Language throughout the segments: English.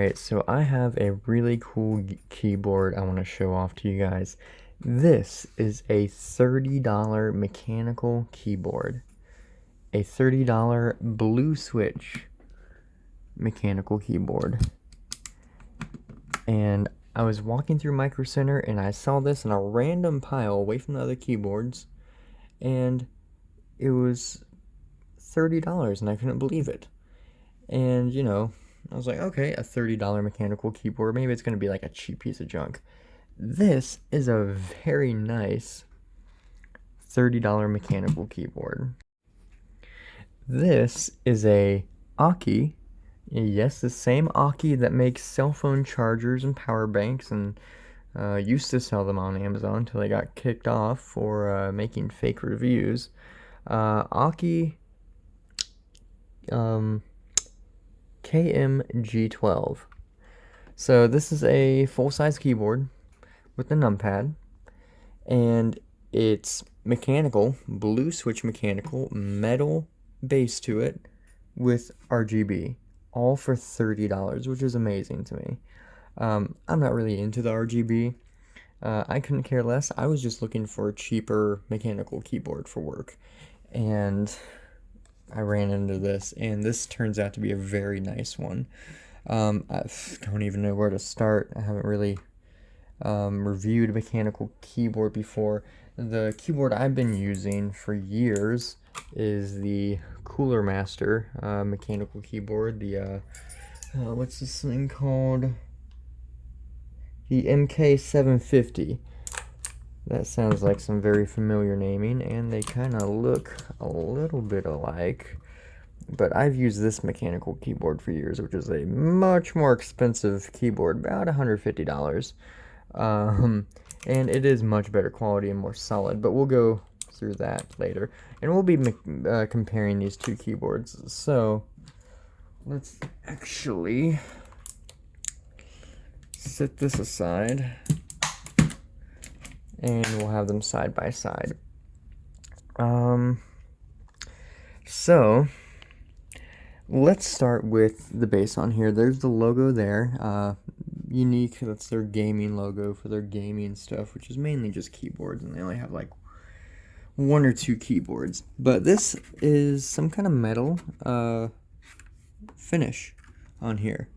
Alright, so I have a really cool keyboard I want to show off to you guys. This is a $30 mechanical keyboard. A $30 blue switch mechanical keyboard. And I was walking through Micro Center and I saw this in a random pile away from the other keyboards. And it was $30 and I couldn't believe it. And, you know, I was like, okay, a $30 mechanical keyboard. Maybe it's going to be like a cheap piece of junk. This is a very nice $30 mechanical keyboard. This is a Aukey. Yes, the same Aukey that makes cell phone chargers and power banks and used to sell them on Amazon until they got kicked off for making fake reviews. Aukey KM-G12. So this is a full-size keyboard with the numpad, and it's mechanical, blue switch mechanical, metal base to it with RGB, all for $30, which is amazing to me. I'm not really into the RGB. I couldn't care less. I was just looking for a cheaper mechanical keyboard for work, and I ran into this, and this turns out to be a very nice one. I don't even know where to start. I haven't really reviewed a mechanical keyboard before. The keyboard I've been using for years is the Cooler Master mechanical keyboard. The what's this thing called? The MK750. That sounds like some very familiar naming, and they kind of look a little bit alike. But I've used this mechanical keyboard for years, which is a much more expensive keyboard, about $150. And it is much better quality and more solid, but we'll go through that later. And we'll be comparing these two keyboards. So let's actually set this aside, and we'll have them side by side. So let's start with the base on here. There's the logo there. Unique, that's their gaming logo for their gaming stuff, which is mainly just keyboards, and they only have like one or two keyboards. But this is some kind of metal finish on here,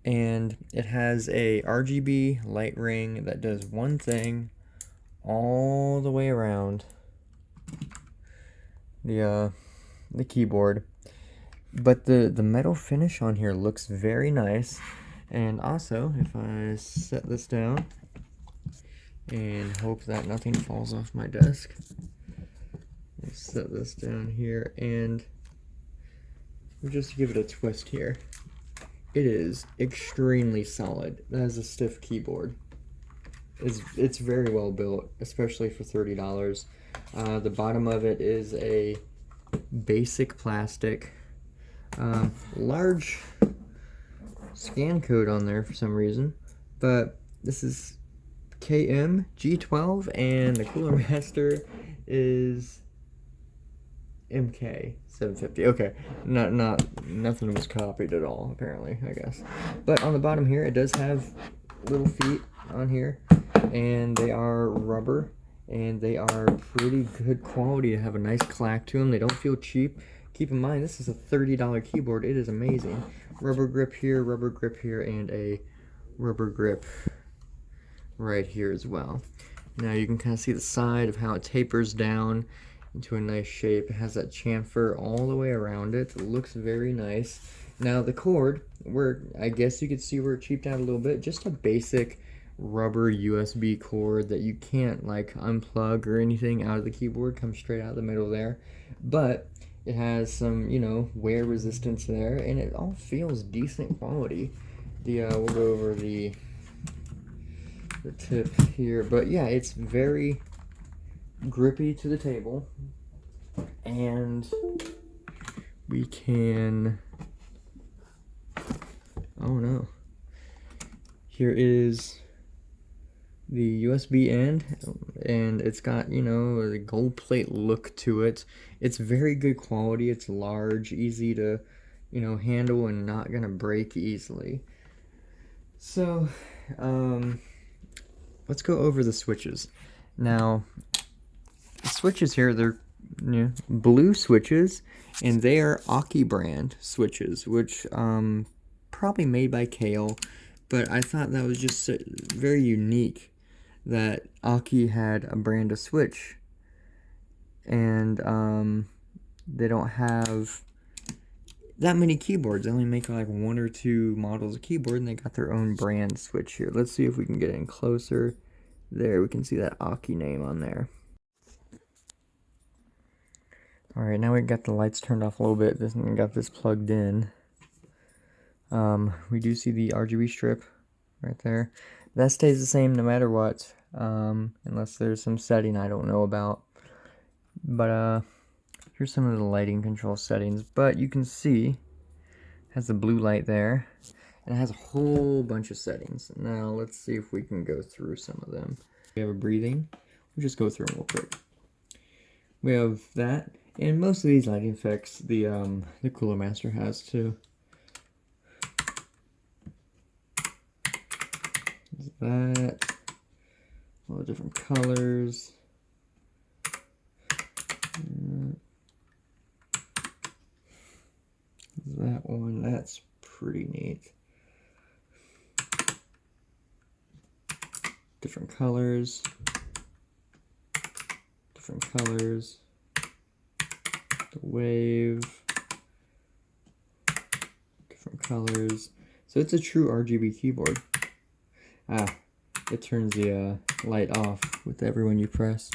and it has a RGB light ring that does one thing all the way around the keyboard. But the metal finish on here looks very nice. And also, if I set this down and hope that nothing falls off my desk, let's set this down here, and just give it a twist here. It is extremely solid. That is a stiff keyboard. It's very well built, especially for $30. The bottom of it is a basic plastic, large scan code on there for some reason, but this is KM-G12, and the Cooler Master is MK750. Okay, nothing was copied at all, apparently, I guess. But on the bottom here, it does have little feet on here, and they are rubber, and they are pretty good quality to have a nice clack to them. They don't feel cheap. Keep in mind, this is a $30 keyboard. It is amazing. Rubber grip here, and a rubber grip right here as well. Now you can kind of see the side of how it tapers down into a nice shape. It has that chamfer all the way around it. It looks very nice. Now the cord, I guess you could see where it cheaped out a little bit. Just a basic rubber USB cord that you can't like unplug or anything out of the keyboard. Comes straight out of the middle there. But it has some, you know, wear resistance there, and it all feels decent quality. We'll go over the tip here, but yeah, it's very grippy to the table, and we can, oh no, here is the USB end, and it's got, you know, a gold plate look to it. It's very good quality. It's large, easy to, you know, handle, and not gonna break easily. So, let's go over the switches. Now, the switches here, they're blue switches, and they are Aukey brand switches, which probably made by Kale, but I thought that was just very unique that Aukey had a brand of switch, and they don't have that many keyboards. They only make like 1 or 2 models of keyboard, and they got their own brand switch here. Let's see if we can get in closer. There, we can see that Aukey name on there. Alright, now we got the lights turned off a little bit. We got this plugged in. We do see the RGB strip right there. That stays the same no matter what, unless there's some setting I don't know about. But here's some of the lighting control settings. But you can see it has the blue light there, and it has a whole bunch of settings. Now let's see if we can go through some of them. We have a breathing. We'll just go through them real quick. We have that, and most of these lighting effects the Cooler Master has too. That, all the different colors. That one, that's pretty neat. Different colors. Different colors. The wave. Different colors. So it's a true RGB keyboard. It turns the light off with every one you press.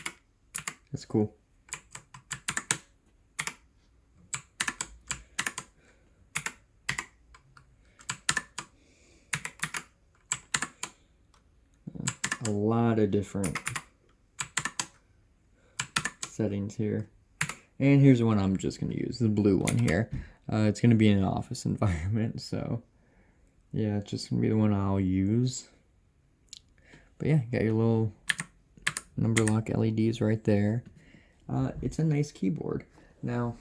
That's cool. A lot of different settings here. And here's the one I'm just going to use, the blue one here. It's going to be in an office environment, so yeah, it's just going to be the one I'll use. But yeah, you got your little number lock LEDs right there. It's a nice keyboard. Now,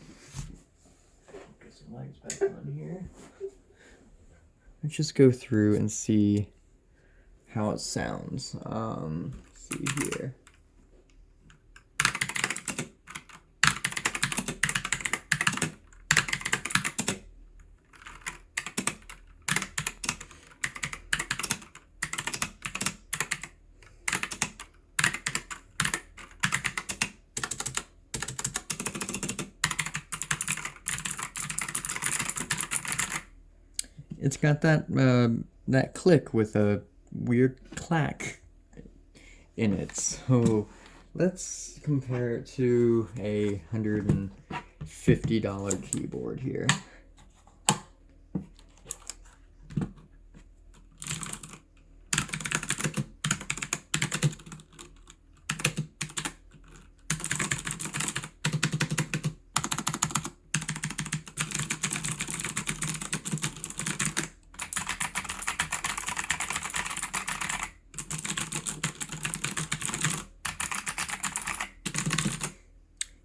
get some lights back on here. Let's just go through and see how it sounds. Let's see here. It's got that that click with a weird clack in it. So let's compare it to a $150 keyboard here.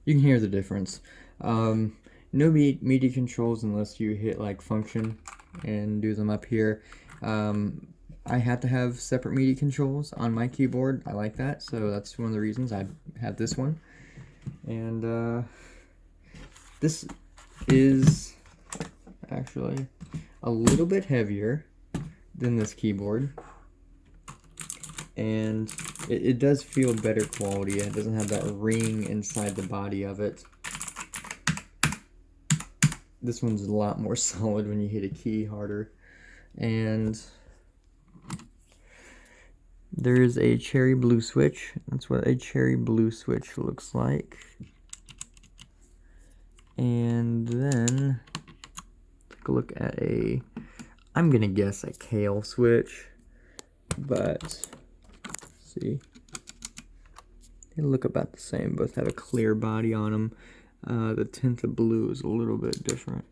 You can hear the difference. No MIDI controls unless you hit like function and do them up here. I have to have separate MIDI controls on my keyboard. I like that, so that's one of the reasons I have this one. And this is actually a little bit heavier than this keyboard, and it does feel better quality. It doesn't have that ring inside the body of it. This one's a lot more solid when you hit a key harder. And there is a cherry blue switch. That's what a cherry blue switch looks like. And then take a look at a, I'm gonna guess a Kale switch, but see, they look about the same. Both have a clear body on them. The tint of blue is a little bit different.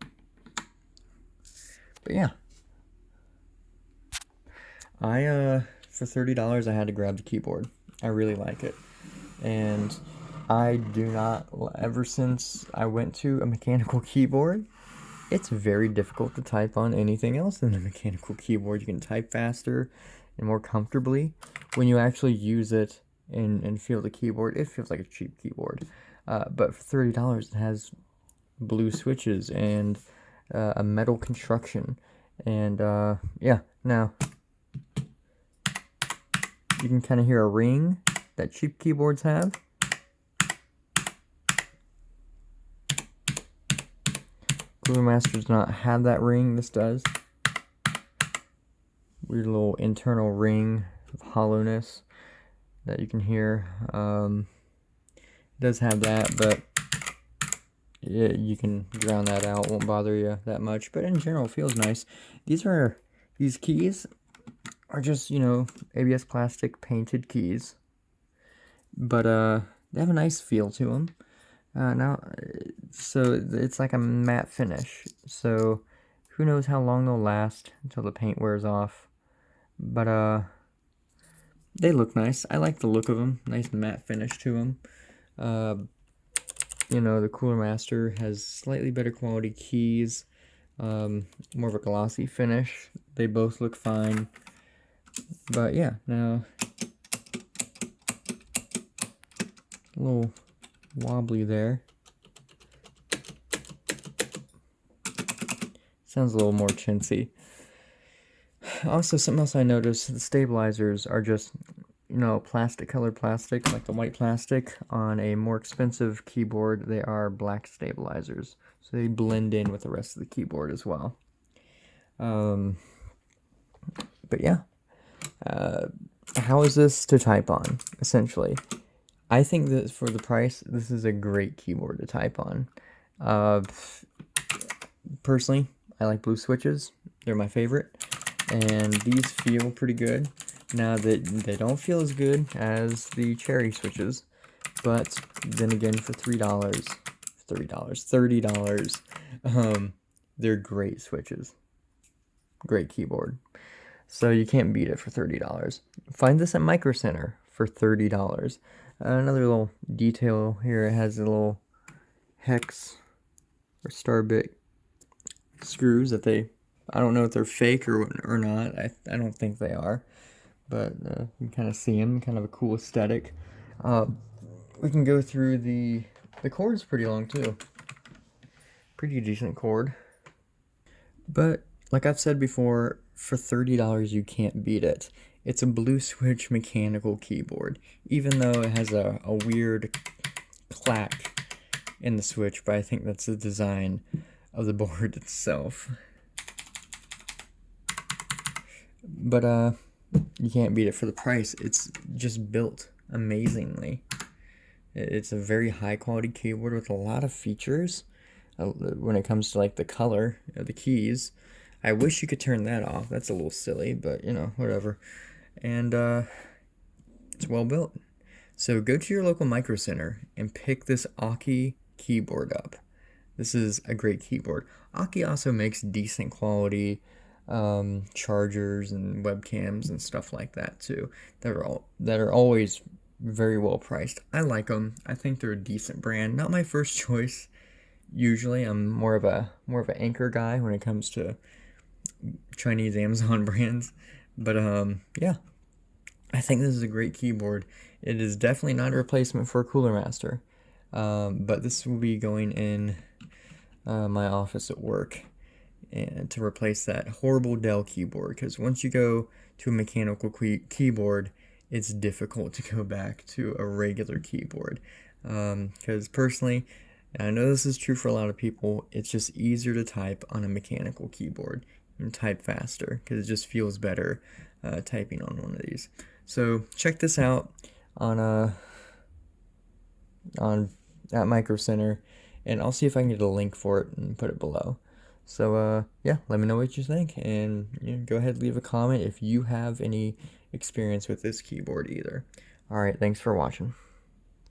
But yeah, for $30 I had to grab the keyboard. I really like it, and I do not, ever since I went to a mechanical keyboard, it's very difficult to type on anything else than a mechanical keyboard. You can type faster and more comfortably. When you actually use it and feel the keyboard, it feels like a cheap keyboard. But for $30, it has blue switches and a metal construction. And yeah, now you can kind of hear a ring that cheap keyboards have. Cooler Master does not have that ring. This does. Weird little internal ring of hollowness that you can hear. It does have that, but you can drown that out. Won't bother you that much. But in general, it feels nice. These keys are just, you know, ABS plastic painted keys, but they have a nice feel to them. So it's like a matte finish. So who knows how long they'll last until the paint wears off. But they look nice. I like the look of them. Nice matte finish to them. You know, the Cooler Master has slightly better quality keys. More of a glossy finish. They both look fine. But yeah, now a little wobbly there. Sounds a little more chintzy. Also, something else I noticed, the stabilizers are just, you know, colored plastic, like the white plastic. On a more expensive keyboard, they are black stabilizers. So they blend in with the rest of the keyboard as well. But yeah. How is this to type on, essentially? I think that for the price, this is a great keyboard to type on. Personally, I like blue switches. They're my favorite. And these feel pretty good. Now, they don't feel as good as the cherry switches. But then again, for $30, $30, they're great switches. Great keyboard. So you can't beat it for $30. Find this at Micro Center for $30. Another little detail here, it has a little hex or star bit screws that I don't know if they're fake or not. I don't think they are, but you can kind of see them, kind of a cool aesthetic. We can go through the cord's pretty long too. Pretty decent cord. But like I've said before, for $30 you can't beat it. It's a blue switch mechanical keyboard, even though it has a weird clack in the switch, but I think that's the design of the board itself. But you can't beat it for the price. It's just built amazingly. It's a very high quality keyboard with a lot of features when it comes to like the color of the keys. I wish you could turn that off. That's a little silly, but you know, whatever. And it's well built. So go to your local Micro Center and pick this Aukey keyboard up. This is a great keyboard. Aukey also makes decent quality chargers and webcams and stuff like that too. That are always very well priced. I like them. I think they're a decent brand. Not my first choice. Usually, I'm more of an Anchor guy when it comes to Chinese Amazon brands. But yeah, I think this is a great keyboard. It is definitely not a replacement for a Cooler Master, but this will be going in my office at work, and to replace that horrible Dell keyboard. Because once you go to a mechanical keyboard, it's difficult to go back to a regular keyboard. Because personally, and I know this is true for a lot of people, it's just easier to type on a mechanical keyboard and type faster because it just feels better typing on one of these. So check this out at Micro Center, and I'll see if I can get a link for it and put it below. So yeah, let me know what you think, and go ahead and leave a comment if you have any experience with this keyboard either. All right, thanks for watching.